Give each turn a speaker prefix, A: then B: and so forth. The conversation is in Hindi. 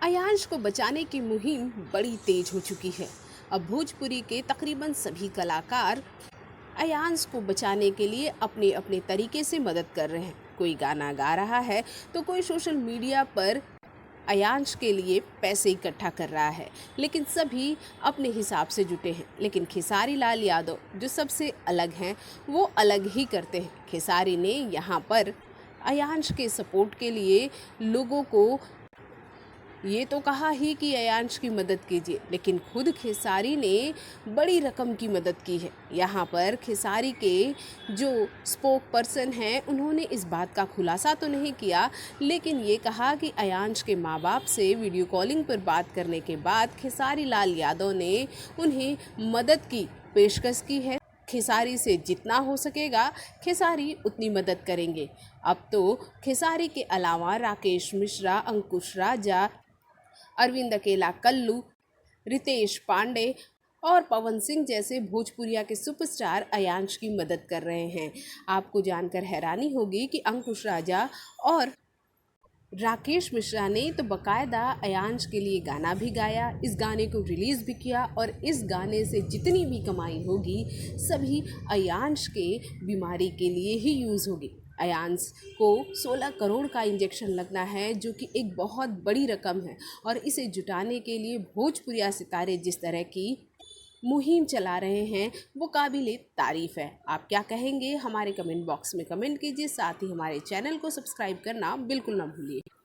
A: अयांश को बचाने की मुहिम बड़ी तेज हो चुकी है। अब भोजपुरी के तकरीबन सभी कलाकार अयांश को बचाने के लिए अपने अपने तरीके से मदद कर रहे हैं। कोई गाना गा रहा है तो कोई सोशल मीडिया पर अयांश के लिए पैसे इकट्ठा कर रहा है, लेकिन सभी अपने हिसाब से जुटे हैं। लेकिन खेसारी लाल यादव जो सबसे अलग हैं, वो अलग ही करते हैं। खेसारी ने यहाँ पर अयांश के सपोर्ट के लिए लोगों को ये तो कहा ही कि अयांश की मदद कीजिए, लेकिन खुद खेसारी ने बड़ी रकम की मदद की है। यहाँ पर खेसारी के जो स्पोक पर्सन हैं, उन्होंने इस बात का खुलासा तो नहीं किया, लेकिन ये कहा कि अयांश के माँ बाप से वीडियो कॉलिंग पर बात करने के बाद खेसारी लाल यादव ने उन्हें मदद की पेशकश की है। खेसारी से जितना हो सकेगा खेसारी उतनी मदद करेंगे। अब तो खेसारी के अलावा राकेश मिश्रा, अंकुश राजा, अरविंद अकेला कल्लू, रितेश पांडे और पवन सिंह जैसे भोजपुरिया के सुपरस्टार अयांश की मदद कर रहे हैं। आपको जानकर हैरानी होगी कि अंकुश राजा और राकेश मिश्रा ने तो बकायदा अयांश के लिए गाना भी गाया, इस गाने को रिलीज़ भी किया और इस गाने से जितनी भी कमाई होगी सभी अयांश के बीमारी के लिए ही यूज़ होगी। अयांश को 16 करोड़ का इंजेक्शन लगना है, जो कि एक बहुत बड़ी रकम है, और इसे जुटाने के लिए भोजपुरिया सितारे जिस तरह की मुहिम चला रहे हैं वो काबिले तारीफ़ है। आप क्या कहेंगे हमारे कमेंट बॉक्स में कमेंट कीजिए, साथ ही हमारे चैनल को सब्सक्राइब करना बिल्कुल ना भूलिए।